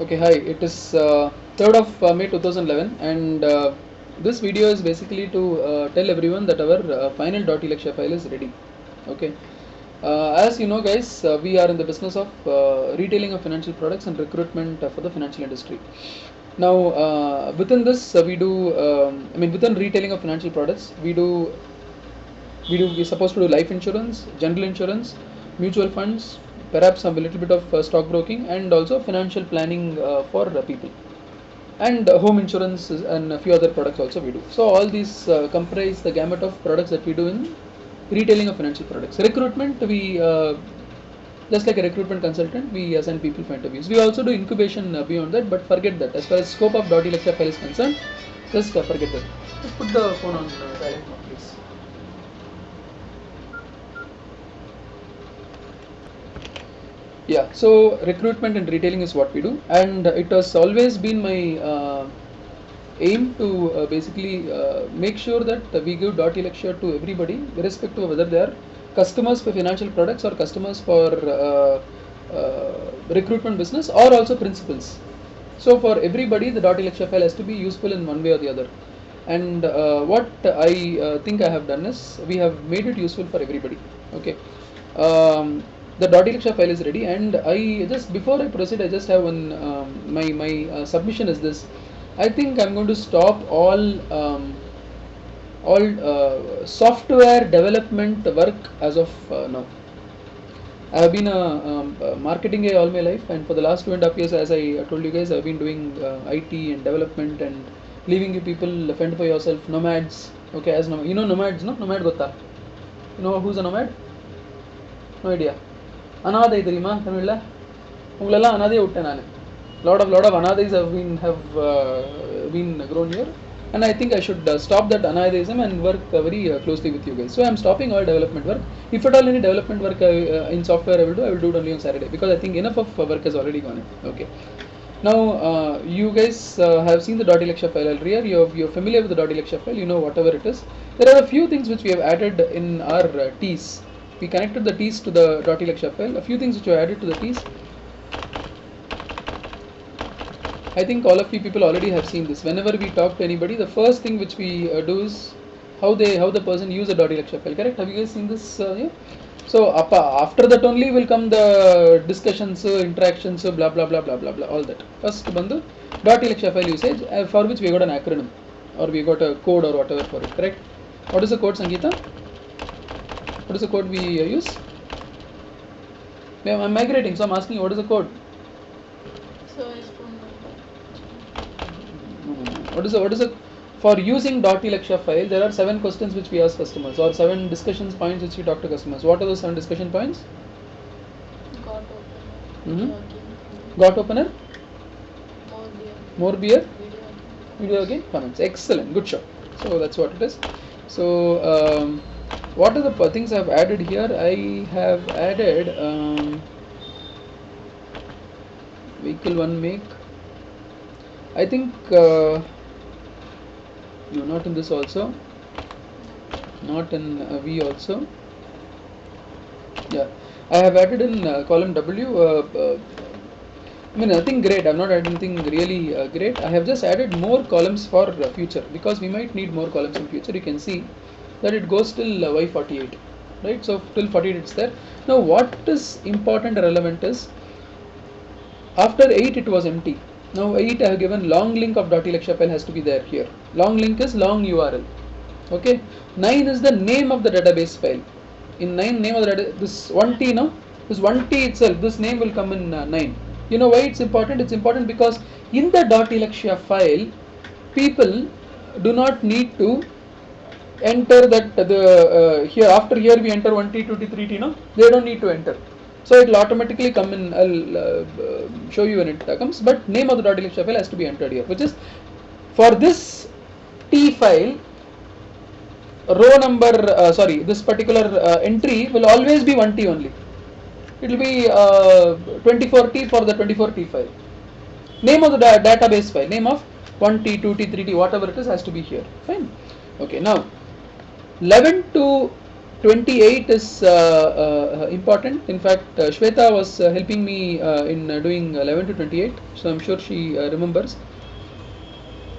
Okay, hi. It is 3rd of May 2011, and this video is basically to tell everyone that our final .elakshya file is ready. Okay. As you know, guys, we are in the business of retailing of financial products and recruitment for the financial industry. Now, within this, we do. Within retailing of financial products, we're supposed to do life insurance, general insurance, mutual funds, perhaps some a little bit of stock broking, and also financial planning for people, and home insurance and a few other products also we do. So all these comprise the gamut of products that we do in retailing of financial products. Recruitment, we just like a recruitment consultant, we assign people for interviews. We also do incubation beyond that, but forget that. As far as scope of .elakshya file is concerned, just forget that. Just put the phone on silent mode, please. Yeah, so recruitment and retailing is what we do, and it has always been my aim to basically make sure that we give .elakshya to everybody, irrespective of whether they are customers for financial products or customers for recruitment business, or also principals. So for everybody, the .elakshya file has to be useful in one way or the other. And what I think I have done is we have made it useful for everybody. Okay. The .elakshya file is ready, and I just, before I proceed, I just have one my submission is this. I think I'm going to stop all software development work as of now. I have been a marketing guy all my life, and for the last 2.5 years, as I told you guys, I've been doing IT and development and leaving you people fend for yourself, nomads. Okay, as you know nomads, no? Nomad gotta. You know who's a nomad? No idea. அனாதை தெரியுமா தமிழ்ல? உங்களெல்லாம் அனாதையை விட்டேன் நான். lot of anadhis have been grown here, and I think I should stop that anadhism and work very closely with you guys. So I am stopping all development work. If at all any development work in software I will do it only on Saturday, because I think enough of work has already gone in. Okay. Now you guys have seen the .elakshya file earlier. You're familiar with the .elakshya file. You know whatever it is. There are a few things which we have added in our T's. We connected the T's to the .elakshya file. A few things which were added to the T's. I think all of you people already have seen this. Whenever we talk to anybody, the first thing which we do is how the person use a .elakshya file. Correct? Have you guys seen this? Yeah? So after that only will come the discussions, interactions, blah blah blah blah blah blah. All that. First bandu .elakshya file usage, for which we got an acronym, or we got a code or whatever for it. Correct? What is the code, Sangeeta? What is the code we use? I'm migrating, so I'm asking you, what is the code? What is the for using .elakshya file? There are 7 questions which we ask customers, or 7 discussion points which we talk to customers. What are those 7 discussion points? Got opener. More beer. Video again. Comments. Excellent. Good shot. So that's what it is. So what are the things I've added here? I have added vehicle 1 make. I think no, not in this also, not in V also. Yeah, I have added in column W. Nothing great. I have not added anything really great. I have just added more columns for future, because we might need more columns in future. You can see that it goes till Y48, right? So till 48 it's there. Now what is important and relevant is, after 8 it was empty. Now 8 I have given long link of .elakshya file has to be there here. Long link is long URL. Okay. 9 is the name of the database file. In 9, name of the database, this 1T, no? This 1T itself, this name will come in 9. You know why it's important? It's important because in the .elakshya file, people do not need to enter that here, after here we enter 1T, 2T, 3T, no? They don't need to enter. So it will automatically come in. I'll show you when it comes. But name of the .elakshya file has to be entered here, which is, for this T file, row number, this particular entry will always be 1T only. It will be 24T for the 24T file. Name of the database file, name of 1T, 2T, 3T, whatever it is, has to be here. Fine. Okay. Now 11 to 28 is important. In fact, Shweta was helping me in doing 11 to 28, so I'm sure she remembers.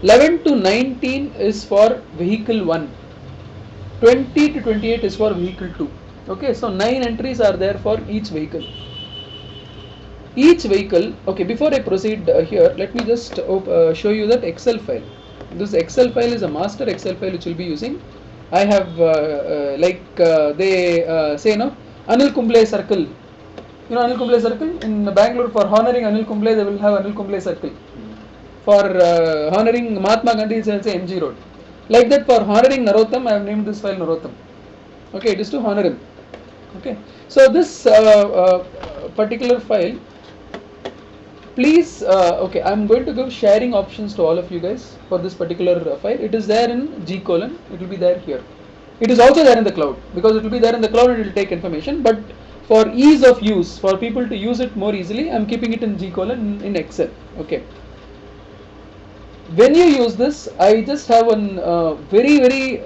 11 to 19 is for vehicle 1. 20 to 28 is for vehicle 2. Okay, so 9 entries are there for each vehicle. Each vehicle, okay, before I proceed here, let me just show you that Excel file. This Excel file is a master Excel file which we'll be using. I have they say no, Anil Kumble circle. You know Anil Kumble circle in Bangalore, for honoring Anil Kumble they will have Anil Kumble circle. For honoring Mahatma Gandhi they will say MG Road. Like that, for honoring Narotham I have named this file Narotham. Okay, it is to honor him. Okay, so this particular file, please, okay, I'm going to give sharing options to all of you guys for this particular file. It is there in G colon, it will be there here. It is also there in the cloud, because it will be there in the cloud, it will take information, but for ease of use, for people to use it more easily, I'm keeping it in G colon in Excel. Okay. When you use this, I just have one very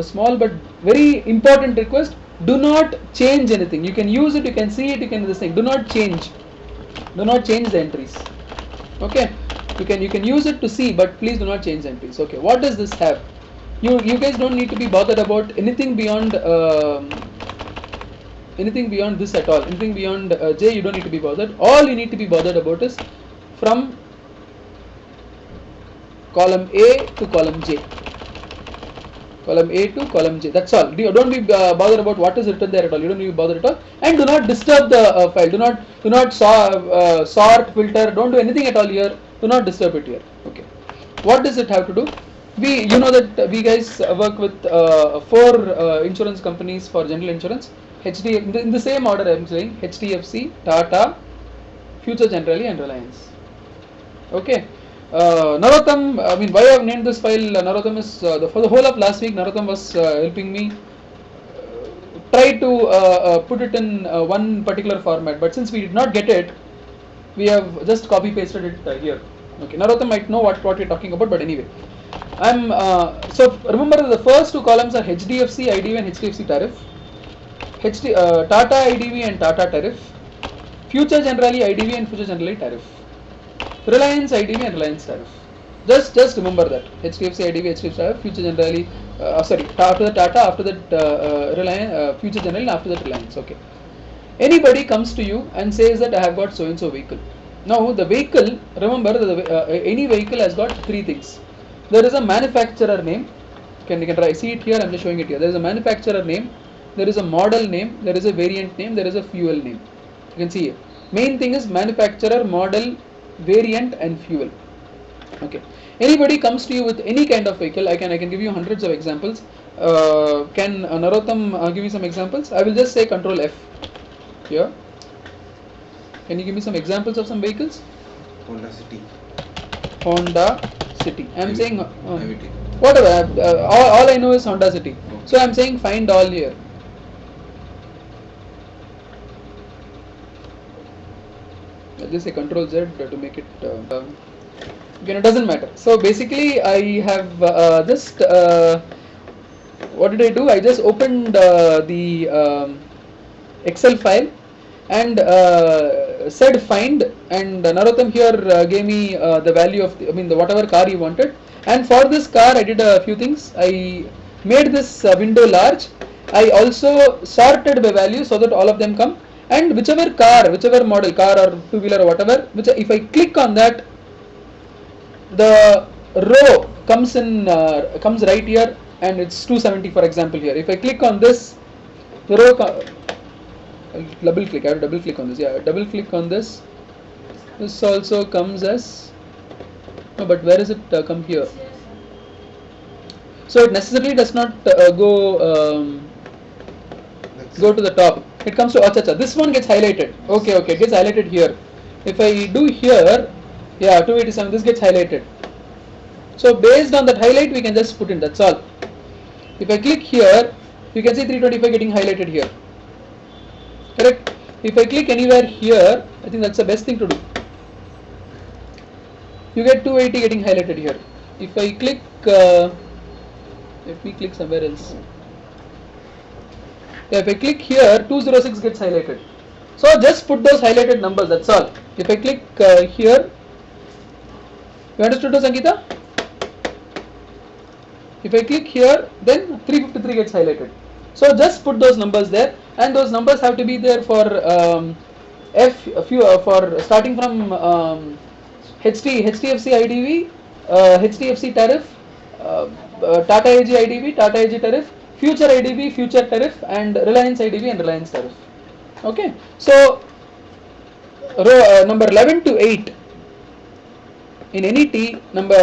small but very important request. Do not change anything. You can use it, you can see it, you can do this thing. Do not change. Do not change the entries. Okay. You can use it to see, but please do not change the entries. Okay. What does this have? You guys don't need to be bothered about anything beyond this at all. Anything beyond J, you don't need to be bothered. All you need to be bothered about is from column A to column J. Column A to column J. That's all. Don't be bothered about what is written there at all. You don't need to be bothered at all. And do not disturb the file. Do not sort, filter. Don't do anything at all here. Do not disturb it here. Okay. What does it have to do? You know that we guys work with 4 insurance companies for general insurance. In the same order I am saying: HDFC, Tata, Future Generali, and Reliance. Okay. Narotham, I mean, why I have named this file Narotham is for the whole of last week Narotham was helping me try to put it in one particular format, but since we did not get it, we have just copy pasted it here. Okay, Narotham might know what we're talking about, but anyway, so remember the first 2 columns are HDFC IDV and HDFC tariff, Tata IDV and Tata tariff, Future Generali IDV and Future Generali tariff, Reliance IDV and Reliance tariff. Just remember that HDFC IDV, HDFC tariff, Future Generali, after the Tata, after that Reliance, Future Generali, after that Reliance. Okay. Anybody comes to you and says that I have got so and so vehicle. Now the vehicle, remember any vehicle has got 3 things. There is a manufacturer name. You can try see it here. I'm just showing it here. There is a manufacturer name. There is a model name. There is a variant name. There is a fuel name. You can see here. Main thing is manufacturer, model, variant, and fuel. Okay. Anybody comes to you with any kind of vehicle, I can give you hundreds of examples. Can Narotham give you some examples? I will just say Control F here. Can you give me some examples of some vehicles? Honda City. Honda City. I am saying whatever. All I know is Honda City. Okay. So I am saying find all here. I'll just say Control Z to make it. Again, it doesn't matter. So basically, I have just what did I do? I just opened the Excel file and said find, and Narotham here gave me the value of the whatever car you wanted. And for this car, I did a few things. I made this window large. I also sorted by value so that all of them come. And whichever model, car or 2-wheeler or whatever, if I click on that, the row comes right here, and it's 270 for example here. If I click on this, the row I'll double click. I have to double click on this. Yeah, double click on this. This also comes as no, but where is it come here? So it necessarily does not go to the top. It comes to acha. This one gets highlighted. Okay, it gets highlighted here. If I do here, yeah, 287. This gets highlighted. So based on that highlight, we can just put in. That's all. If I click here, you can see 325 getting highlighted here. Correct. If I click anywhere here, I think that's the best thing to do. You get 280 getting highlighted here. If I click, let me click somewhere else. If I click here, 206 gets highlighted. So just put those highlighted numbers, that's all. If I click here, you understood, Sangeeta? If I click here, then 353 gets highlighted. So just put those numbers there, and those numbers have to be there for for starting from HDFC IDV, HDFC tariff, Tata AG IDV, Tata AG tariff, Future IDV, Future tariff, and Reliance IDV and Reliance tariff. Okay, so row number 11 to 8 in any T number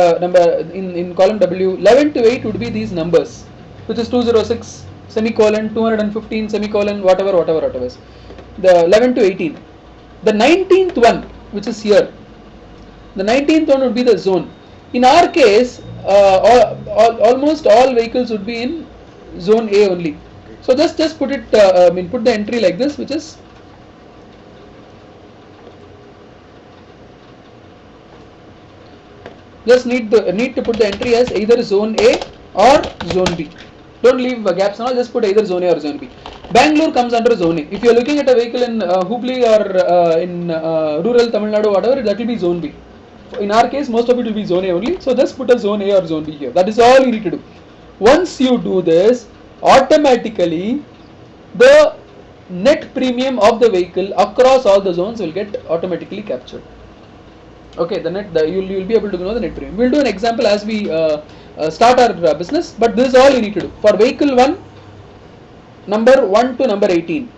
in column W, 11 to 8 would be these numbers, which is 206 semicolon 215 semicolon whatever is the 11 to 18. The 19th one, which is here, the 19th one would be the zone. In our case, almost all vehicles would be in zone A only. So just put it put the entry like this, which is just need to put the entry as either zone A or zone B. Don't leave gaps and all, just put either zone A or zone B. Bangalore comes under zone A. If you are looking at a vehicle in Hubli or in rural Tamil Nadu, whatever, that will be zone B. In our case, most of it will be zone A only. So just put a zone A or zone B here. That is all you need to do. Once you do this, automatically the net premium of the vehicle across all the zones will get automatically captured. Okay, you'll be able to know the net premium. We'll do an example as we start our business, but this is all you need to do. For vehicle 1, number 1 to number 18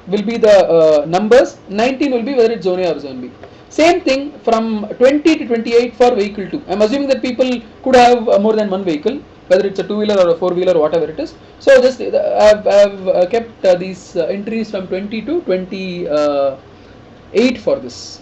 will be the numbers, 19 will be whether it's zone A or zone B. Same thing from 20 to 28 for vehicle 2. I'm assuming that people could have more than one vehicle, whether it's a two-wheeler or a four-wheeler or whatever it is. So just I've kept these entries from 20 to 28 for this.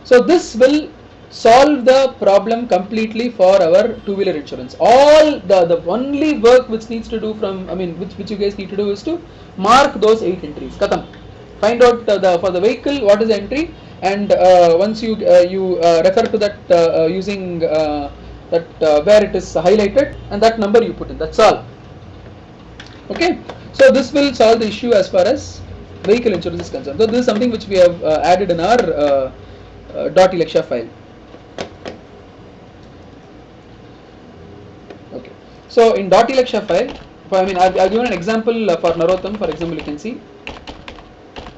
So this will solve the problem completely for our two-wheeler insurance. All the only work which needs to do which you guys need to do is to mark those 8 entries. Katam. Find out for the vehicle what is the entry, and once you refer to that using where it is highlighted, and that number you put in. That's all. Okay. So this will solve the issue as far as vehicle insurance is concerned. So this is something which we have added in our .elakshya file. Okay. So in .elakshya file, I've given an example for narotham. For example, you can see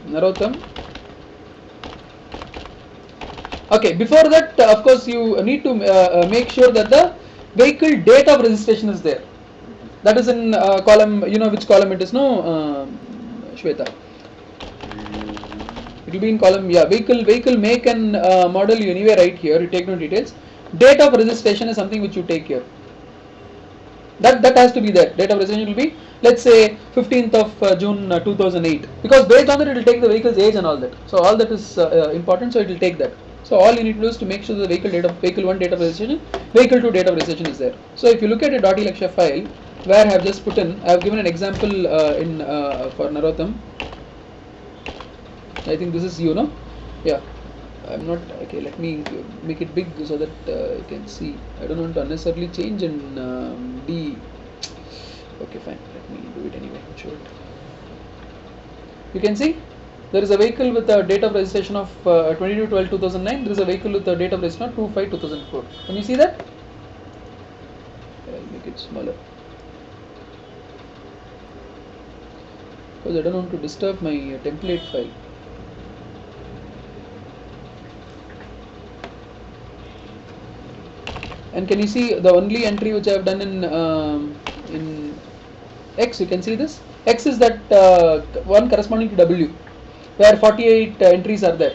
narotham. Okay. Before that, of course, you need to make sure that the vehicle date of registration is there. That is in column. You know which column it is, no, Shweta? It will be in column, vehicle make and model. You anyway write here, you take no details. Date of registration is something which you take here. That has to be there. Date of registration will be, let's say, 15th of June 2008, because based on that it will take the vehicle's age and all that. So all that is important, so it will take that. So all you need to do is to make sure the vehicle 1 date of registration, vehicle 2 date of registration is there. So if you look at a .elakshya file where I have just put in, I have given an example for narotham. I think this is yeah, I'm not, okay, let me make it big so that you can see. I don't want to unnecessarily change in D. Okay, fine, let me do it anyway, show it. You can see there is a vehicle with a date of registration of 22/12/2009. There is a vehicle with a date of registration of 2/5/2004. Can you see that? I'll make it smaller because I don't want to disturb my template file. And can you see the only entry which I have done in X? You can see this. X is that one corresponding to W, where 48 entries are there.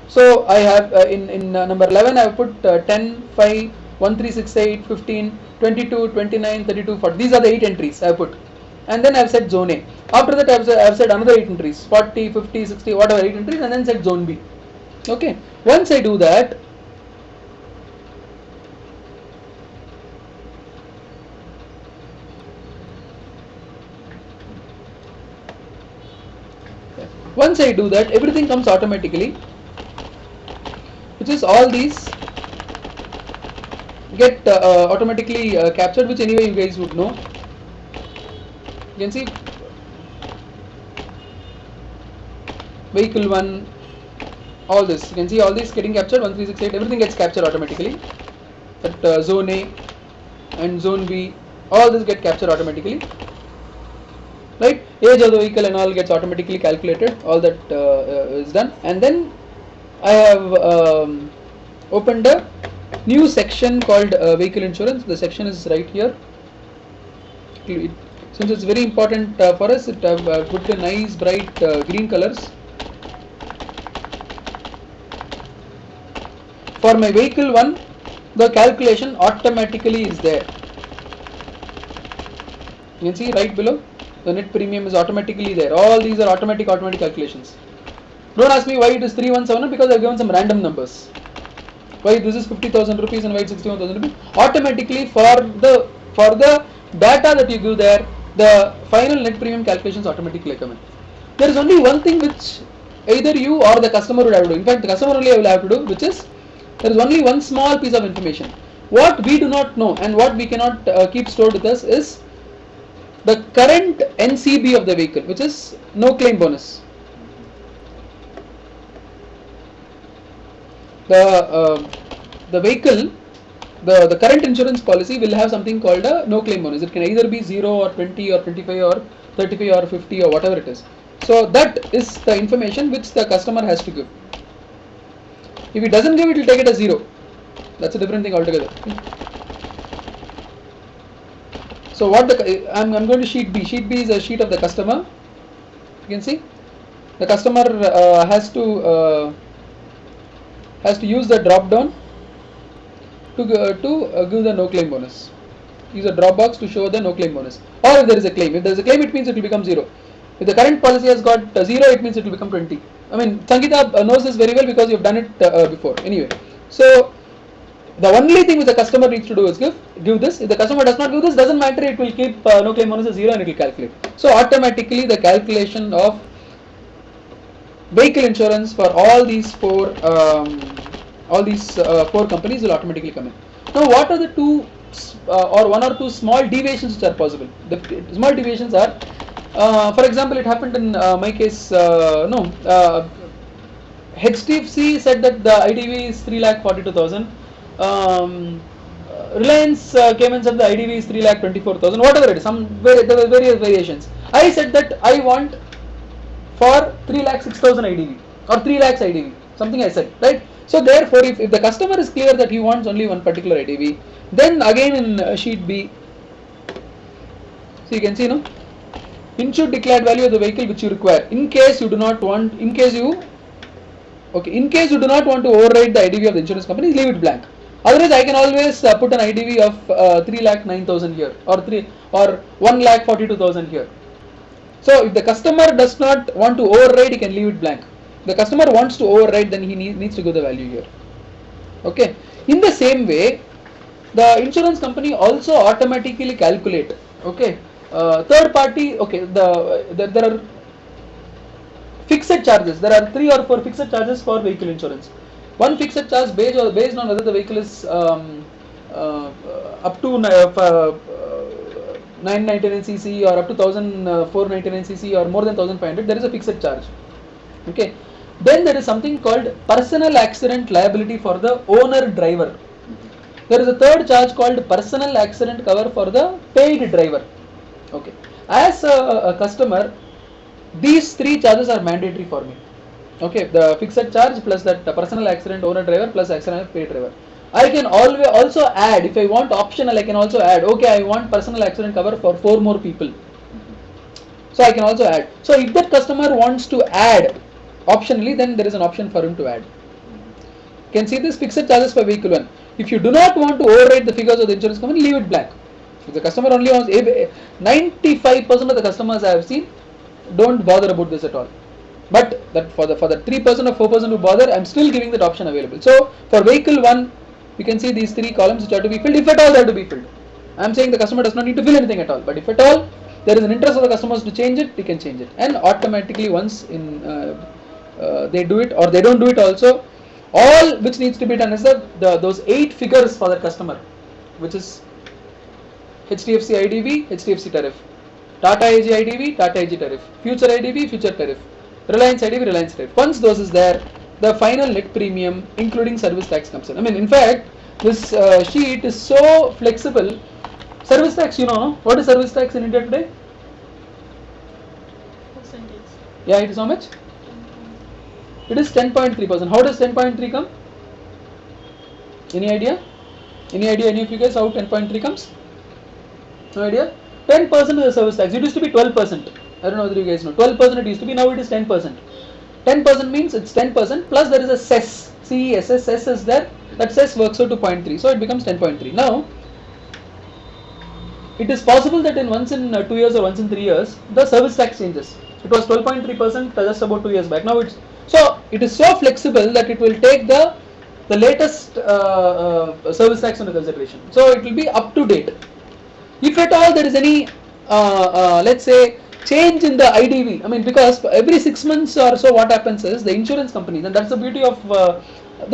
So I have in number 11 I have put 10, 5, 1, 3, 6, 8, 15, 22, 29, 32, 40. These are the 8 entries I have put. And then I have said zone A. After that I have said another 8 entries, 40, 50, 60, whatever 8 entries, and then said zone B. Okay. Once I do that, everything comes automatically, which is all these get automatically captured, which anyway you guys would know. You can see vehicle 1, all this, you can see all this getting captured, 1368, everything gets captured automatically. At zone A and zone B, all this get captured automatically, right? Age of the vehicle and all gets automatically calculated, all that is done. And then I have opened a new section called vehicle insurance. The section is right here. Since it's very important for us, it have put a nice bright green colors. For my vehicle 1, the calculation automatically is there. You can see right below, the net premium is automatically there. All these are automatic calculations. Don't ask me why it is 317, because I have given some random numbers. Why this is 50,000 rupees and why it's 61,000 rupees. Automatically for the data that you give there, the final net premium calculations automatically come in. There is only one thing which either you or the customer would have to do. In fact, the customer only will have to do, which is, there is only one small piece of information. What we do not know and what we cannot keep stored with us is the current NCB of the vehicle, which is no claim bonus. The vehicle, the current insurance policy will have something called a no claim bonus. It can either be 0 or 20 or 25 or 35 or 50 or whatever it is. So that is the information which the customer has to give. If he doesn't give, it will take it as 0. That's a different thing altogether. So what I'm going to sheet B. Sheet B is a sheet of the customer. You can see the customer has to use the drop down to give the no claim bonus. Use a drop box to show the no claim bonus. Or if there is a claim. If there is a claim, it means it will become 0. If the current policy has got 0, it means it will become 20. I mean, Sangeeta knows this very well because you have done it before. Anyway, so the only thing which the customer needs to do is give this. If the customer does not give this, doesn't matter. It will keep no claim bonus as 0 and it will calculate. So automatically the calculation of vehicle insurance for all these four companies will automatically come in. Now, what are the two or one or two small deviations which are possible? The small deviations are, for example, it happened in my case. HDFC said that the IDV is 3,42,000. Reliance came and said the IDV is 3,24,000. Whatever it is, there were various variations. I said that I want for 3,06,000 IDV or 3 lakhs IDV. Something I said, right? So therefore, if the customer is clear that he wants only one particular IDV, then again in sheet B, so you can see, no, insured declared value of the vehicle which you require. In case you do not want, in case you do not want to override the IDV of the insurance company, leave it blank. Otherwise, I can always put an IDV of 3,09,000 here or 1,42,000 here. So if the customer does not want to override, he can leave it blank. If the customer wants to override, then he needs to give the value here. Okay. In the same way, the insurance company also automatically calculate. Okay. Third party. Okay. There are fixed charges. There are 3 or 4 fixed charges for vehicle insurance. One fixed charge based on whether the vehicle is up to 999 cc or up to 1,499 cc or more than 1,500. There is a fixed charge. Okay. Then there is something called personal accident liability for the owner driver. There is a third charge called personal accident cover for the paid driver. Okay. As a customer, these 3 charges are mandatory for me. Okay, the fixed charge plus that personal accident owner driver plus accident paid driver. I can always also add, if I want optional, I can also add, okay, I want personal accident cover for 4 more people. So I can also add. So if that customer wants to add optionally, then there is an option for him to add. You can see this fixed charges for vehicle 1. If you do not want to override the figures of the insurance company, leave it blank. If the customer only wants, 95% of the customers I have seen don't bother about this at all. But that for the 3% or 4% who bother, I am still giving that option available. So for vehicle 1, you can see these 3 columns which are to be filled, if at all they are to be filled. I am saying the customer does not need to fill anything at all, but if at all there is an interest of the customers to change it, he can change it. And automatically once they do it or they don't do it also, all which needs to be done is those 8 figures for the customer, which is HDFC IDV, HDFC tariff. Tata AG IDV, Tata AG tariff, Future IDV, Future tariff, Reliance IDV, Reliance tariff. Once those is there, the final net premium including service tax comes in. I mean, in fact, this sheet is so flexible. Service tax, you know, no? What is service tax in India today? Percentage. Yeah, it is how much? It is 10.3%. How does 10.3 come? Any idea? Any idea? Any of you guys how 10.3 comes? No idea? 10% is the service tax. It used to be 12%. I don't know whether you guys know. 12% it used to be. Now it is 10%. 10% means it's 10% plus there is a cess. CESS, cess is there. That cess works out to 0.3. So it becomes 10.3. Now, it is possible that in once in 2 years or once in 3 years, the service tax changes. It was 12.3% just about 2 years back. Now it's so it is so flexible that it will take the latest service tax into consideration. So it will be up to date. If at all there is any let's say change in the IDV, I mean, because every 6 months or so what happens is the insurance companies, and that's the beauty of the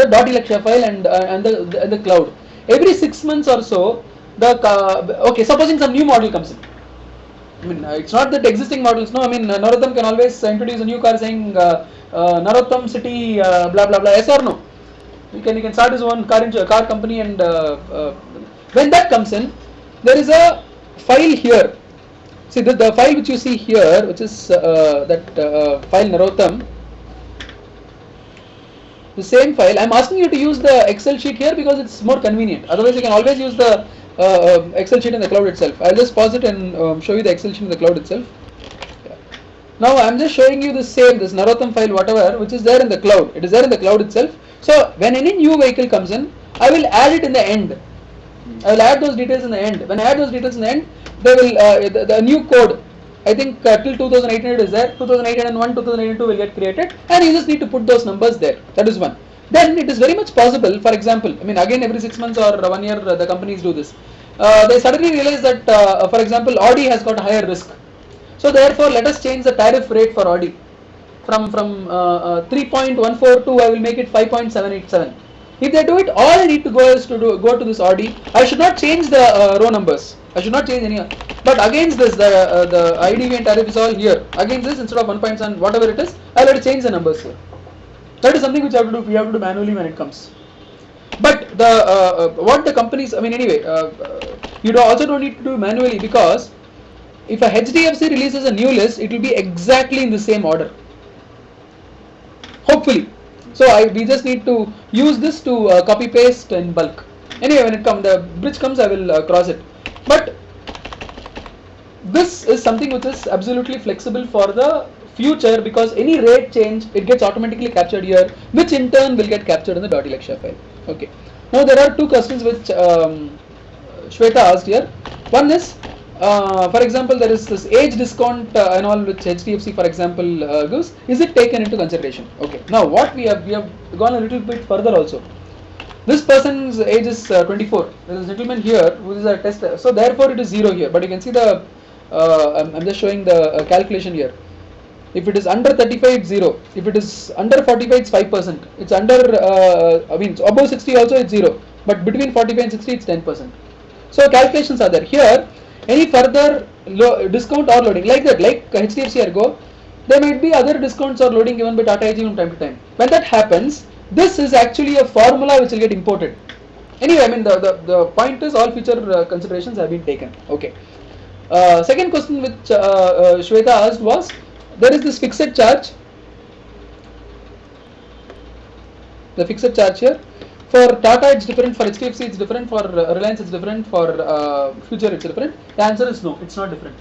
elakshya file and the cloud. Every 6 months or so, okay, supposing some new model comes in. I mean, it's not that existing models. No, I mean, Narotham can always introduce a new car saying Narotham City, blah blah blah. Yes or no? He can start his own car company, and when that comes in, there is a file here. See the file which you see here, which is file Narotham. The same file. I'm asking you to use the Excel sheet here because it's more convenient. Otherwise, you can always use the Excel sheet in the cloud itself. I'll just pause it and show you the Excel sheet in the cloud itself. Yeah. Now I'm just showing you this Narotham file, whatever, which is there in the cloud. It is there in the cloud itself. So when any new vehicle comes in, I will add it in the end. I will add those details in the end. When I add those details in the end, they will the new code. I think till 2800 is there. 2801, 2002 will get created, and you just need to put those numbers there. That is one. Then it is very much possible. For example, I mean, again, every 6 months or 1 year, the companies do this. They suddenly realize that, for example, Audi has got a higher risk. So therefore, let us change the tariff rate for Audi from 3.142. I will make it 5.787. If they do it, all I need to go is to go to this Audi. I should not change the row numbers. I should not change any. But against this, the IDV and tariff is all here. Against this, instead of 1.7, whatever it is, I will have to change the numbers here. That is something which we have to do manually when it comes. But the what the companies, I mean, anyway, you also don't need to do manually, because if a HDFC releases a new list, it will be exactly in the same order. Hopefully. So we just need to use this to copy paste in bulk. Anyway, when the bridge comes, I will cross it. But this is something which is absolutely flexible for the future, because any rate change, it gets automatically captured here, which in turn will get captured in the .elakshya file. Okay. Now there are two questions which Shweta asked here. One is, for example, there is this age discount and all which HDFC, for example, gives. Is it taken into consideration? Okay. Now what we have gone a little bit further also. This person's age is 24. There is a gentleman here who is a tester. So therefore it is 0 here. But you can see the, I'm just showing the calculation here. If it is under 35, it's 0. If it is under 45, it's 5%. It's under, I mean, above 60 also, it's 0. But between 45 and 60, it's 10%. So calculations are there. Here, any further discount or loading, like that, like HDFC Ergo, there might be other discounts or loading given by Tata AG from time to time. When that happens, this is actually a formula which will get imported. Anyway, I mean, the point is all future considerations have been taken. Okay. Second question which Shweta asked was, there is this fixed charge. The fixed charge here. For Tata it's different, for HDFC it's different, for Reliance it's different, for Future it's different. The answer is no, it's not different.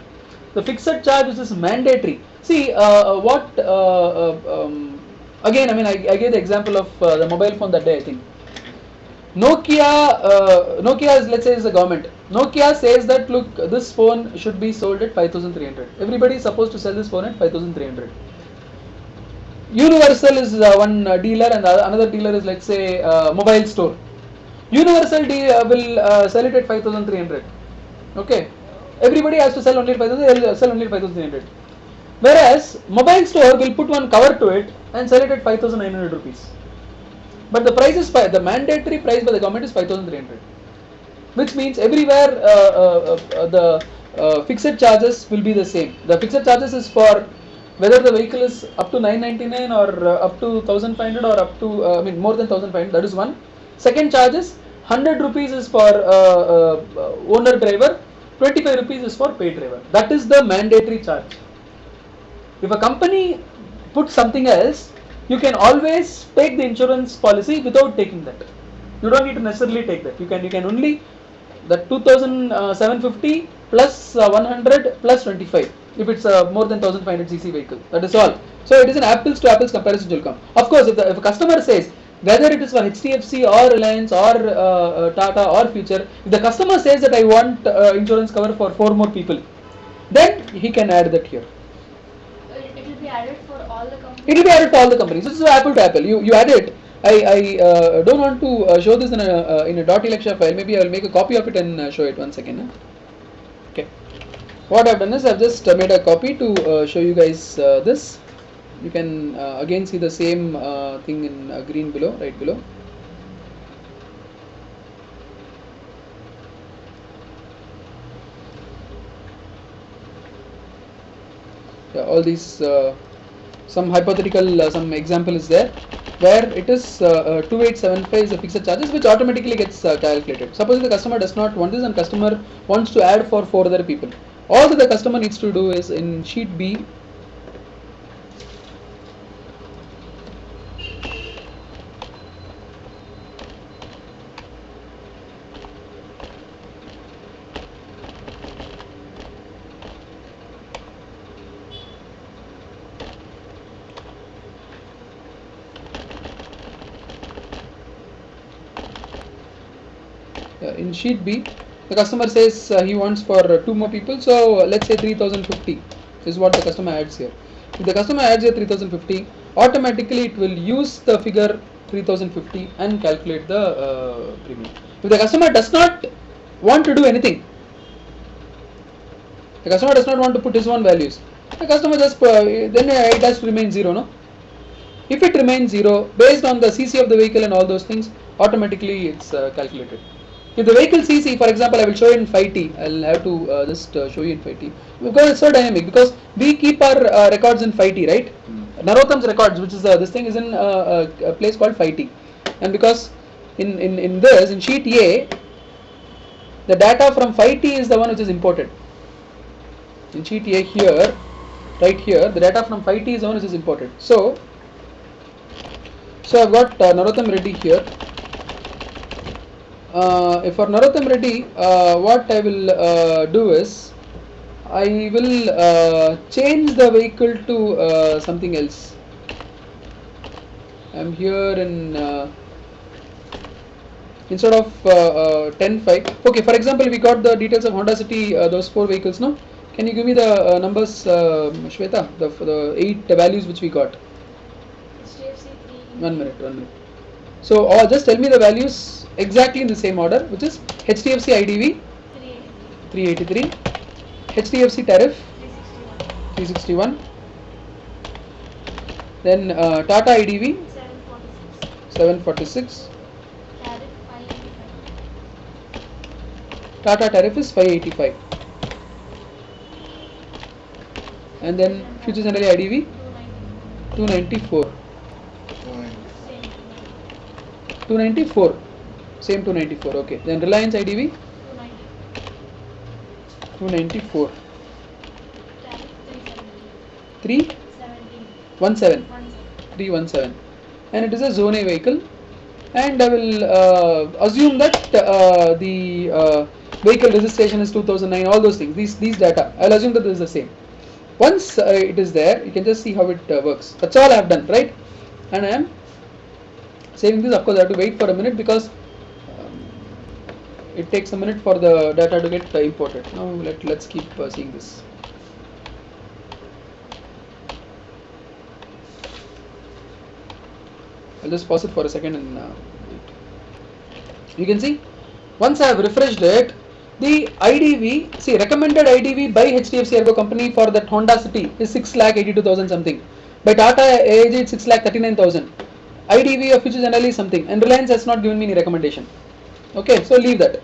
The fixed charge which is mandatory. See, again, I mean, I gave the example of the mobile phone that day, I think. Nokia is, let's say, is the government. Nokia says that, look, this phone should be sold at 5,300. Everybody is supposed to sell this phone at 5,300. Universal is one dealer, and another dealer is, let's say, mobile store. Universal will sell it at 5,300. Okay. Everybody has to sell only at 5,000. They will sell only at 5,300. Whereas mobile store will put one cover to it and sell it at 5,900 rupees. But the price is the mandatory price by the government is 5,300, which means everywhere the fixed charges will be the same. The fixed charges is for whether the vehicle is up to 999 or up to 1500 or up to more than 1500. That is one. Second charge is 100 rupees is for owner driver, 25 rupees is for paid driver. That is the mandatory charge. If a company puts something else, you can always take the insurance policy without taking that. You don't need to necessarily take that. You can only the 2750 plus 100 plus 25 if it's more than 1500 cc vehicle. That is all. So it is an apples to apples comparison will come. Of course, if a customer says whether it is for HDFC or Reliance or Tata or Future, if the customer says that I want insurance cover for 4 more people, then he can add that here. It will be added for all the companies? It will be added for all the companies. This is apple to apple. You add it. I don't want to show this in a .elakshya file. Maybe I will make a copy of it and show it once again. Okay. What I have done is I have just made a copy to show you guys this. You can again see the same thing in green below, right below. Yeah, all these some hypothetical some example is there where it is 2875 is the fixed charges which automatically gets calculated. Suppose the customer does not want this and customer wants to add for 4 other people. All that the customer needs to do is in sheet B, the customer says he wants for 2 more people, so let's say 3050 is what the customer adds here. If the customer adds here 3050, automatically it will use the figure 3050 and calculate the premium. If the customer does not want to do anything, the customer does not want to put his own values, the customer just then it has to remain 0, no? If it remains 0, based on the CC of the vehicle and all those things, automatically it's calculated. If the vehicle CC, for example, I will show you in 5T. I'll have to just show you in 5T because it's so dynamic. Because we keep our records in 5T, right? Narotham's records, which is this thing, is in a place called 5T, and because in this in sheet A, the data from 5T is the one which is imported. In sheet A here, right here, the data from 5T is the one which is imported. So I've got Narotham ready here. If for Narotham ready, what I will do is I will change the vehicle to something else. I'm here in instead of 10.5. Okay, for example, we got the details of Honda City, those 4 vehicles. No, can you give me the numbers, Shweta? The 8 values which we got. One minute. So just tell me the values exactly in the same order, which is HDFC IDV 383, HDFC tariff 361, then Tata IDV 746, Tata tariff is 585, and then Future Generali IDV 294. 294, same 294. Okay, then Reliance IDV 294, 317, and it is a Zone A vehicle, and I will assume that the vehicle registration is 2009, all those things, these data, I will assume that this is the same. Once it is there, you can just see how it works. That's all I have done, right? And I am saving this. Of course, I have to wait for a minute because it takes a minute for the data to get imported. Now let's keep seeing this. I'll just pause it for a second and you can see once I have refreshed it, the IDV, see, recommended IDV by HDFC Ergo company for that Honda City is 6,82,000 something. By Tata AIG it's 6,39,000. IDV of Future Generali is something, and Reliance has not given me any recommendation. Okay, so leave that.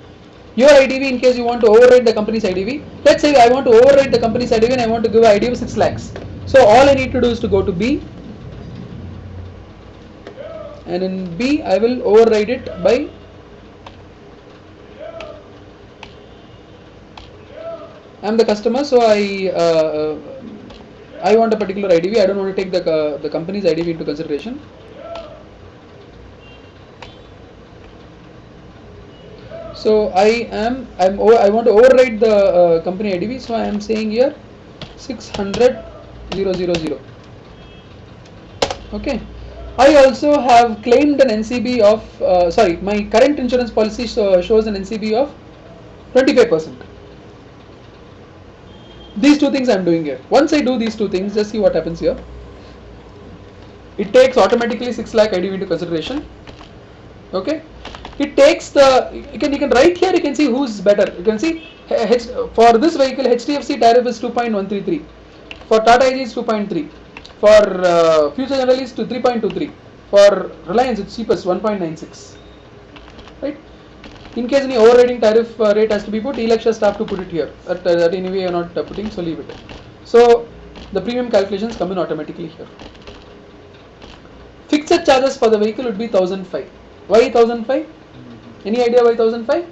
your IDV in case you want to override the company's IDV. Let's say I want to override the company's IDV and I want to give an IDV of 6 lakhs. So all I need to do is to go to B, and in B I will override it by I am the customer, so I want a particular IDV. I don't want to take the company's IDV into consideration. So I want to override the company IDV. So I am saying here 600,000. Okay. I also have claimed an NCB of my current insurance policy shows an NCB of 25%. These two things I am doing here. Once I do these two things, just see what happens here. It takes automatically 6 lakh IDV into consideration. Okay. It takes you can write here, you can see who's better. You can see for this vehicle HDFC tariff is 2.133, for Tata AG is 2.3, for Future General is 3.23, for Reliance it's cheapest 1.96, right? In case any overriding tariff rate has to be put, elakshya staff to put it here. That anyway you are not putting, so leave it. So the premium calculations come in automatically here. Fixed charges for the vehicle would be 1,005. Why 1,005? Any idea why 1,005?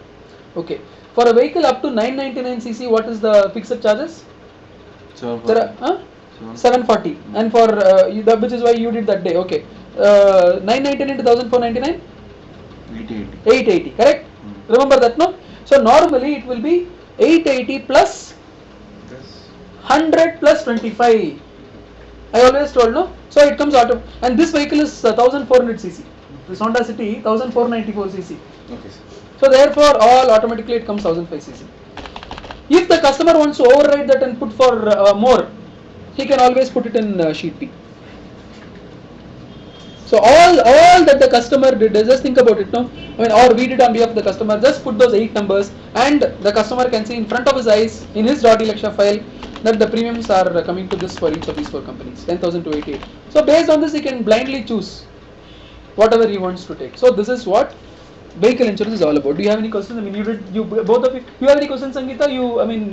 Okay. For a vehicle up to 999cc, what is the fixed charges? 740. And for which is why you did that day. Okay. 999 to 1,499? 880. Correct? Remember that, no? So normally it will be 880 plus 100 plus 25. I always told, no? So it comes out of, and this vehicle is 1,400cc. This Honda City 1,494cc. Okay, sir. So therefore all automatically it comes 1,005cc. If the customer wants to override that and put for more, he can always put it in sheet B. So all that the customer did is, just think about it, no? I mean, or we did on behalf of the customer, just put those 8 numbers and the customer can see in front of his eyes in his .elakshya file that the premiums are coming to this for each of these 4 companies, 10,000 to 88. So based on this he can blindly choose whatever he wants to take. So this is what vehicle insurance is all about. Do you have any questions? I mean, both of you have any questions, Sangeeta?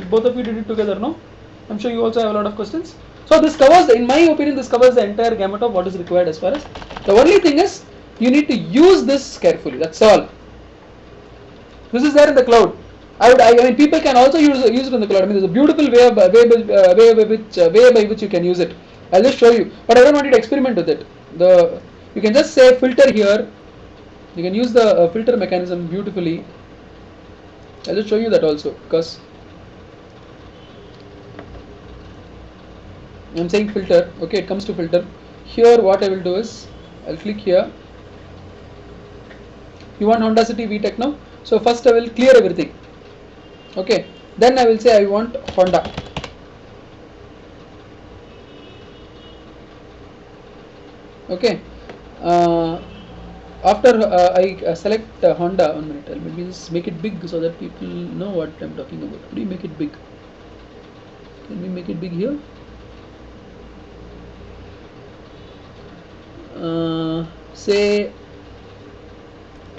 Both of you did it together, no? I'm sure you also have a lot of questions. So this covers, in my opinion, this covers the entire gamut of what is required as far as. The only thing is, you need to use this carefully. That's all. This is there in the cloud. I mean, people can also use it in the cloud. I mean, there's a beautiful way by which you can use it. I'll just show you. But I don't want you to experiment with it. You can just say filter here. You can use the filter mechanism beautifully. I'll just show you that also, because I'm saying filter. Okay, it comes to filter. Here what I will do is, I'll click here. You want Honda City VTEC now? So first I will clear everything. Okay, then I will say I want Honda. Okay, after I select Honda, 1 minute, I'll maybe just make it big so that people know what I'm talking about. How do you make it big? Can we make it big here? Say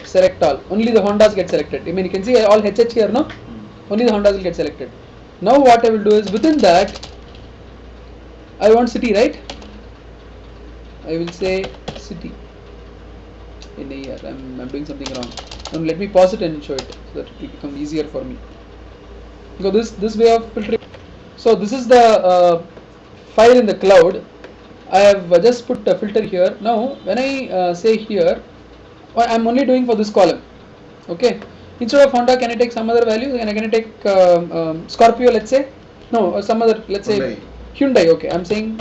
select all. Only the Hondas get selected. I mean, you can see all HH here, no? Only the Hondas will get selected. Now what I will do is, within that I want city, right? I will say city. In a year, I'm doing something wrong. Now let me pause it and show it so that it will become easier for me. So this way of filtering. So this is the file in the cloud. I have just put a filter here. Now when I say here, I'm only doing for this column. Okay. Instead of Honda, can I take some other value? Can I take Scorpio, let's say? No, some other, let's say Hyundai. Okay, I'm saying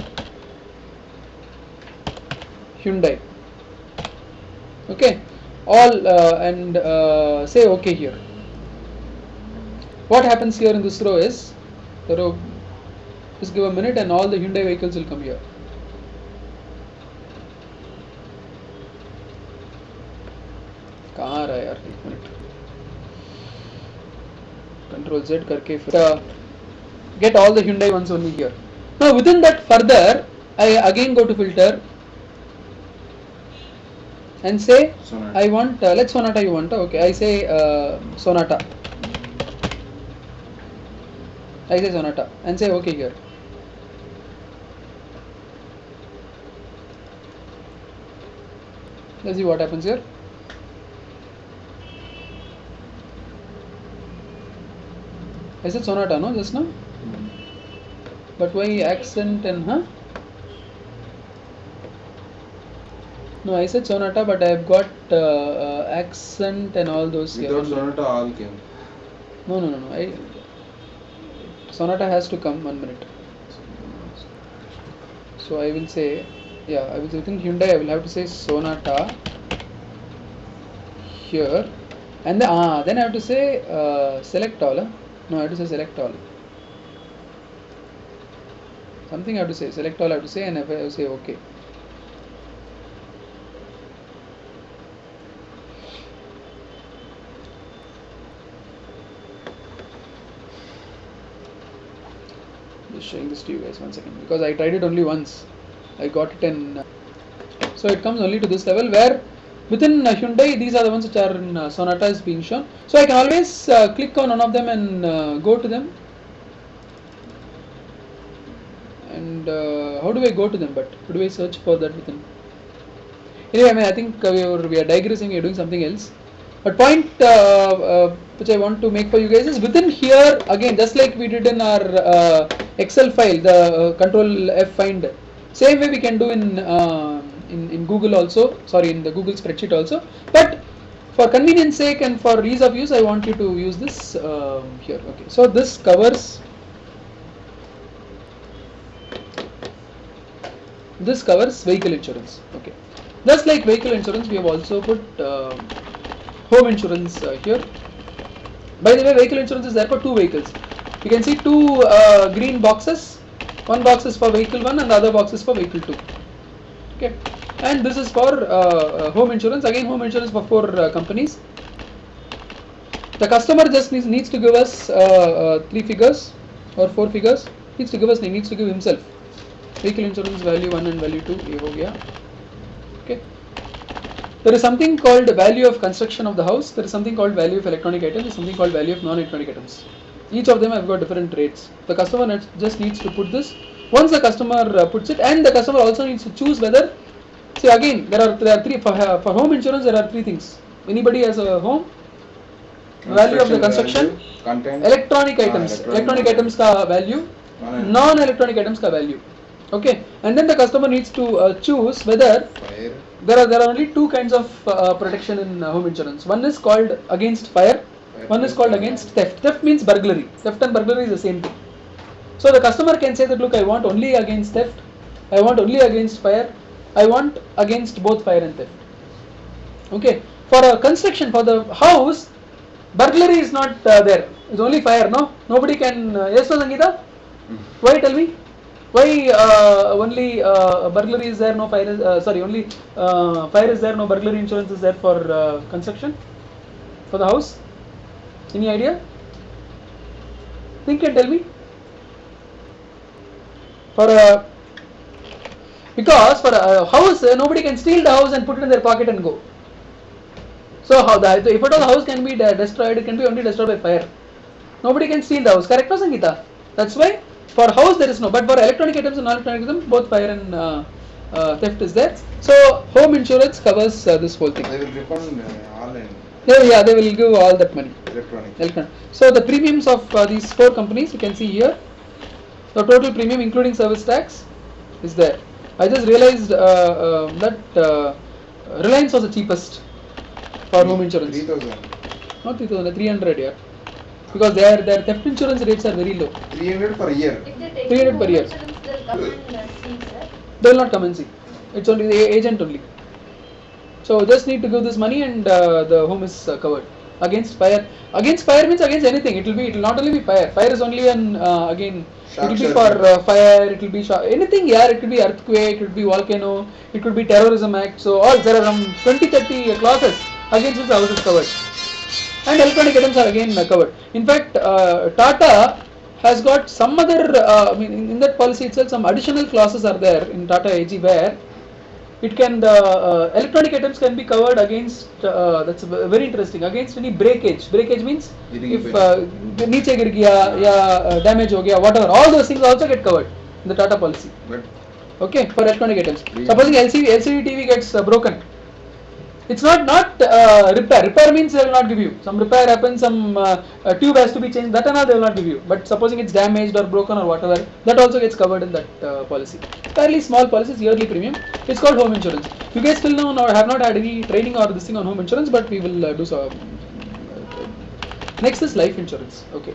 Hyundai. Okay, all and say OK here. What happens here in this row is, the row, just give a minute and all the Hyundai vehicles will come here. कहाँ रहा यार, एक minute. Control Z करके फिर get all the Hyundai ones only here. Now within that further, I again go to filter and say Sonata. I want let's Sonata you want. Okay, I say Sonata. I say Sonata and say okay here. Let's see what happens here. I said Sonata, no, just now? But why accent and No, I said Sonata, but I've got accent and all those Without here. Sonata, all came. No. Sonata has to come 1 minute. So I will say, I will say within Hyundai, I will have to say Sonata here, and then I have to say select all. No, I have to say select all. Something I have to say, select all I have to say, and if I say okay. Just showing this to you guys 1 second, because I tried it only once. I got it in, so it comes only to this level where within Hyundai these are the ones which are in Sonata is being shown. So I can always click on one of them and go to them. And how do I go to them? But how do I search for that within? Anyway, I think we are digressing. We are doing something else. But point which I want to make for you guys is within here again, just like we did in our Excel file, the Control F find. Same way we can do in Google also. Sorry, in the Google spreadsheet also. But for convenience sake and for ease of use, I want you to use this here. Okay. So this covers. This covers vehicle insurance. Okay. Just like vehicle insurance, we have also put home insurance here. By the way, vehicle insurance is there for 2 vehicles. You can see 2 green boxes. One box is for vehicle 1 and the other box is for vehicle 2. Okay. And this is for home insurance. Again, home insurance for 4 companies. The customer just needs to give us 3 figures or 4 figures. Needs to give himself. Vehicle insurance value 1 and value 2. ये हो गया. Okay. There is something called value of construction of the house. There is something called value of electronic items. There is something called value of non-electronic items. Each of them have got different rates. The customer just needs to put this. Once the customer puts it, and the customer also needs to choose whether. See again, there are 3 for home insurance. There are 3 things. Anybody has a home. Value of the construction. Content. Electronic items. Electronic items ka value. Non-electronic items ka value. Okay, and then the customer needs to choose whether Fire. there are only 2 kinds of protection in home insurance. One is called against fire. One is called against theft. Theft means burglary. Theft and burglary is the same thing. So the customer can say that, look, I want only against theft, I want only against fire, I want against both fire and theft. Okay, for a construction, for the house, burglary is not there. It's only fire. No, nobody can. Yes, no, Sangeeta. Why? Tell me. Why only burglary is there, no fire is, only fire is there, no burglary insurance is there for construction, for the house? Any idea? Think and tell me. Because for a house, nobody can steal the house and put it in their pocket and go. So how if at all the house can be destroyed, it can be only destroyed by fire. Nobody can steal the house. Correct, no, Sangeeta? That's why. For house there is no, but for electronic items and non-electronic items, both fire and theft is there. So home insurance covers this whole thing. They will refund all in. Yeah, they will give all that money. Electronic. So the premiums of these 4 companies, you can see here. The total premium including service tax is there. I just realized that Reliance was the cheapest for home insurance. 3,000. Not 3,000, 300, yeah. Because their theft insurance rates are very low. 300 per year. If they take 300 per year. insurance, they'll come and see, sir. They will not come and see. It's only the agent only. So just need to give this money and the home is covered. Against fire. Against fire means against anything. It will not only be fire. Fire is only an again. It will be for fire. It will be anything. Yeah, it could be earthquake. It could be volcano. It could be terrorism act. So all there are some 20-30 clauses against which the house is covered. And electronic items are again covered. In fact, Tata has got some other, in that policy itself, some additional clauses are there in Tata AG where it can the electronic items can be covered against that's very interesting, against any breakage. Breakage means if niche gir gaya ya damage ho gaya, whatever, all those things also get covered in the Tata policy. But Okay, for electronic items. Supposing LCD TV gets broken, it's not repair. Repair means they will not give you. Some repair happens, some tube has to be changed, that and all they will not give you. But supposing it's damaged or broken or whatever, that also gets covered in that policy. Fairly small policies, yearly premium. It's called home insurance. You guys still know or have not had any training or this thing on home insurance, but we will do so. Next is life insurance. Okay,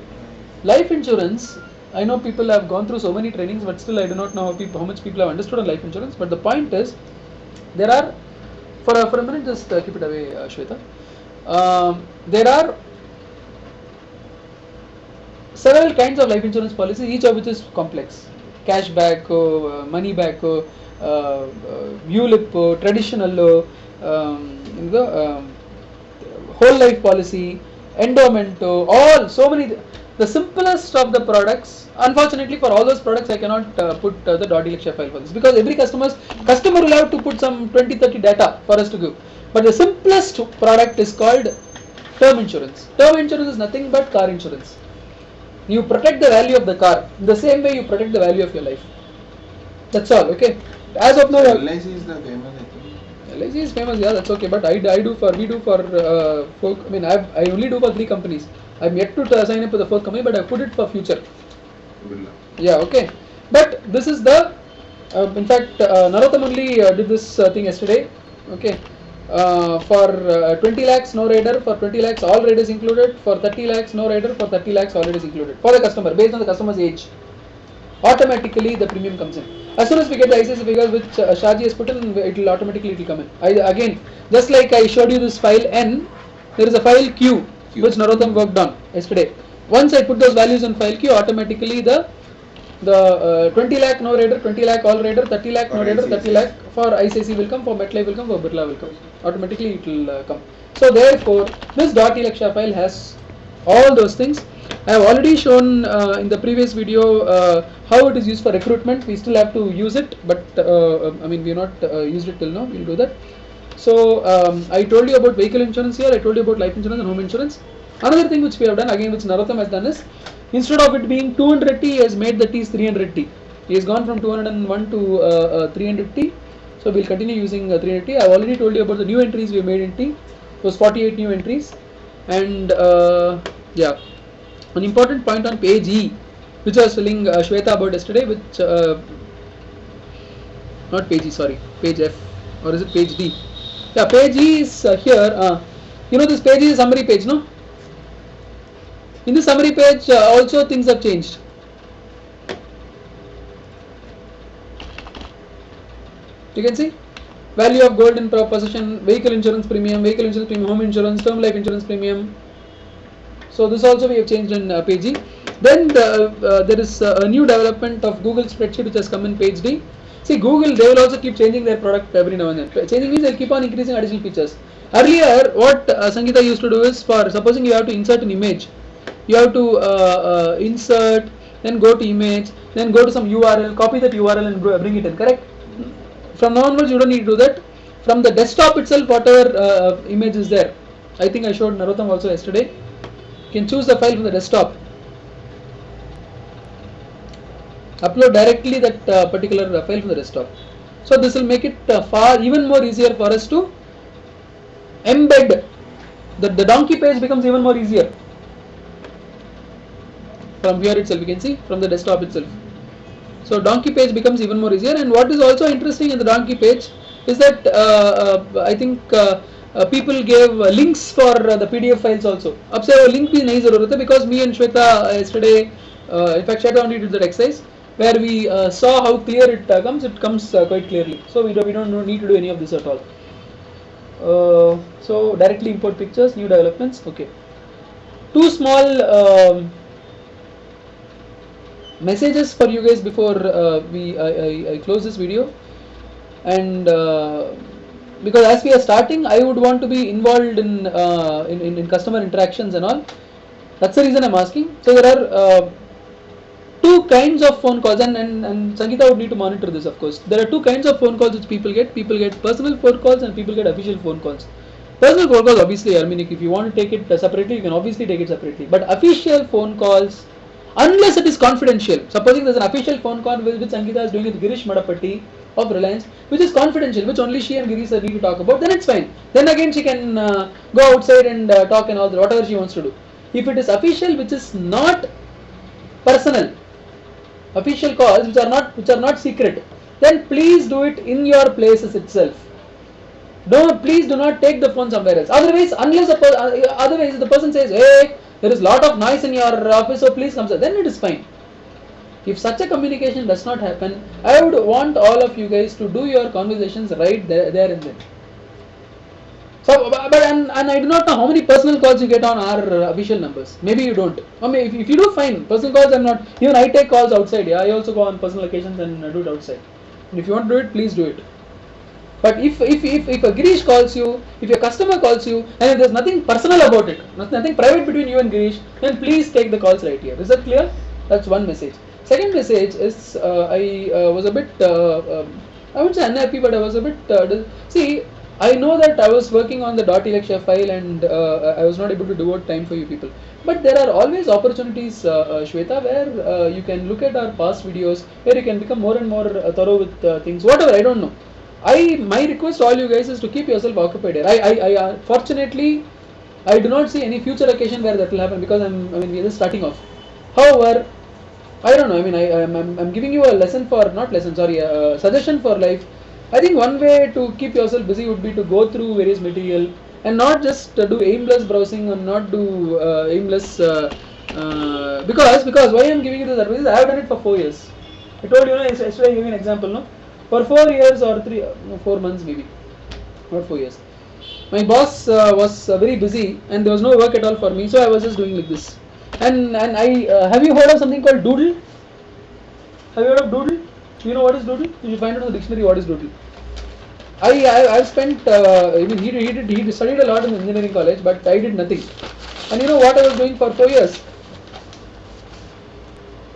life insurance. I know people have gone through so many trainings, but still I do not know how much people have understood on life insurance. But the point is, there are, for a minute, just keep it away, Shweta. There are several kinds of life insurance policies, each of which is complex. Cashback, money back, ULIP, traditional, whole life policy, endowment, all so many. The simplest of the products, unfortunately for all those products I cannot put the elakshya file for this, because every customer will have to put some 20-30 data for us to give. But the simplest product is called term insurance. Term insurance is nothing but car insurance. You protect the value of the car in the same way you protect the value of your life. That's all. Okay. As of now, LIC is the famous, I think. LIC is famous, yeah, that's okay. But we do for folk. I mean, I only do for 3 companies. I'm yet to sign up to the 4th company, but I put it for future. Yeah, okay. But this is the, in fact, Narotham only did this thing yesterday. Okay. For 20 lakhs no rider, for 20 lakhs all riders included, for 30 lakhs no rider, for 30 lakhs all riders included. For the customer, based on the customer's age, automatically the premium comes in. As soon as we get the ICC figures which Shaji has put in, it will automatically come in. Again, just like I showed you this file N, there is a file Q. Which Narotham worked on yesterday. Once I put those values in file Q, automatically the 20 lakh no rider, 20 lakh all rider, 30 lakh no rider, 30 lakh for ICICI will come, for MetLife will come, for Birla will come. Automatically it will come. So therefore, this .elakshya file has all those things. I have already shown in the previous video how it is used for recruitment. We still have to use it, but I mean we have not used it till now. We will do that. So I told you about vehicle insurance here, I told you about life insurance and home insurance. Another thing which we have done, again which Narotham has done, is instead of it being 200T, he has made the T's 300T. He has gone from 201 to 300T. So we will continue using 300T. I have already told you about the new entries we made in T. Those 48 new entries. And yeah, an important point on page E, which I was telling Shweta about yesterday, which not page E, sorry, page F, or is it page D? Yeah, page E is here. You know, this page is a summary page, no? In the summary page also things have changed. You can see value of gold in possession, vehicle insurance premium, home insurance, term life insurance premium. So this also we have changed in page E. Then there is a new development of Google spreadsheet which has come in page D. See, Google, they will also keep changing their product every now and then. Changing means they'll keep on increasing additional features. Earlier, what Sangeeta used to do is, for supposing you have to insert an image, you have to insert, then go to image, then go to some URL, copy that URL and bring it in, correct? From now onwards, you don't need to do that. From the desktop itself, whatever image is there, I think I showed Narotham also yesterday, you can choose the file from the desktop. Upload directly that particular file from the desktop. So this will make it even more easier for us to embed. The donkey page becomes even more easier. From here itself, you can see from the desktop itself. So donkey page becomes even more easier. And what is also interesting in the donkey page is that I think people gave links for the PDF files also. Ab se wo link bhi nahi zarurat hai, because me and Shweta yesterday, in fact Shweta only did that exercise, where we saw how clear it comes. It comes quite clearly. So we don't need to do any of this at all. So directly import pictures, new developments. Okay. Two small messages for you guys before I close this video. And because as we are starting, I would want to be involved in customer interactions and all. That's the reason I'm asking. So there are two kinds of phone calls, and Sangeeta would need to monitor this, of course. There are two kinds of phone calls which people get. People get personal phone calls and people get official phone calls. Personal phone calls, obviously, I mean, if you want to take it separately, you can obviously take it separately. But official phone calls, unless it is confidential, supposing there's an official phone call which Sangeeta is doing with Girish Madapatti of Reliance, which is confidential, which only she and Girish need to talk about, then it's fine. Then again, she can go outside and talk and all that, whatever she wants to do. If it is official, which is not personal, official calls which are not secret, then please do it in your places itself. Please do not take the phone somewhere else. Otherwise, otherwise if the person says, hey, there is a lot of noise in your office, so please come, then it is fine. If such a communication does not happen, I would want all of you guys to do your conversations right there and then. So, and I do not know how many personal calls you get on our official numbers. Maybe you don't. I mean, if you do, fine. Personal calls, I'm not. Even I take calls outside. Yeah, I also go on personal occasions and do it outside. And if you want to do it, please do it. But if a Girish calls you, if your customer calls you, and if there's nothing personal about it, nothing private between you and Girish, then please take the calls right here. Is that clear? That's one message. Second message is I was a bit, I wouldn't say unhappy, but I was a bit, see, I know that I was working on the .elakshya file and I was not able to devote time for you people. But there are always opportunities, Shweta, where you can look at our past videos, where you can become more and more thorough with things, whatever, I don't know. My request to all you guys is to keep yourself occupied here. I fortunately, I do not see any future occasion where that will happen because we're just starting off. However, I don't know, I mean, I'm giving you a lesson for, not lesson, sorry, a suggestion for life. I think one way to keep yourself busy would be to go through various material and not just do aimless browsing and not do aimless, because why I'm giving you this advice, I have done it for 4 years. I told you, yesterday I gave you an example, no? For 4 years or 4 months maybe, not 4 years. My boss was very busy and there was no work at all for me, so I was just doing like this. And I have you heard of something called doodle? Have you heard of doodle? Do you know what is doodle? You should find out in the dictionary what is doodle. I've spent I mean he studied a lot in the engineering college, but I did nothing. And you know what I was doing for 4 years?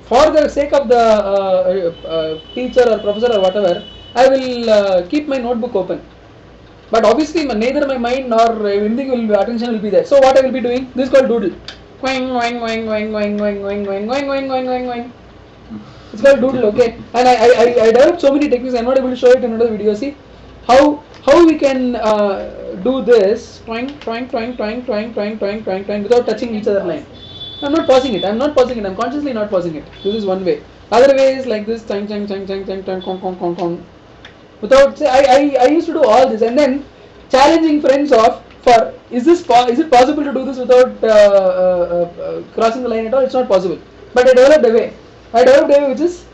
For the sake of the teacher or professor or whatever, I will keep my notebook open. But obviously, neither my mind nor anything attention will be there. So what I will be doing? This is called doodle. It's called doodle, okay? And I developed so many techniques. I'm not able to show it in another video. See how we can do this without touching each other line. I'm not pausing it. I'm consciously not pausing it. This is one way. Other way is like this. Without say, I used to do all this and then challenging friends for is it possible to do this without crossing the line at all? It's not possible. But I developed a way. Which is,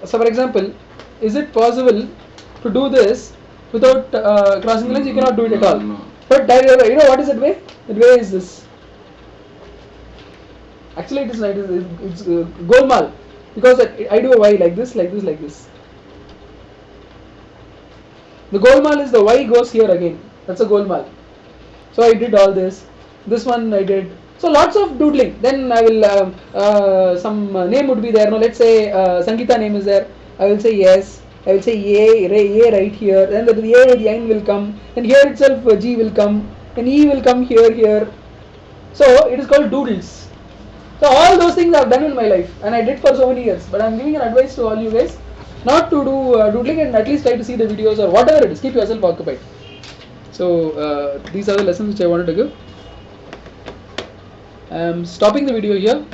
so for example, is it possible to do this without crossing the lines? You cannot do it at all. But you know what is that way? That way is this. Actually, it's golmal, because I do a Y like this. The golmal is the Y goes here again. That's a golmal. So I did all this. This one I did. So lots of doodling. Then I will some name would be there. No, let's say Sangeeta name is there. I will say yes. I will say A right here. Then the A will come. And here itself G will come. And E will come here. So it is called doodles. So all those things I've done in my life, and I did for so many years. But I'm giving an advice to all you guys not to do doodling and at least try to see the videos or whatever it is. Keep yourself occupied. So these are the lessons which I wanted to give. I'm stopping the video here.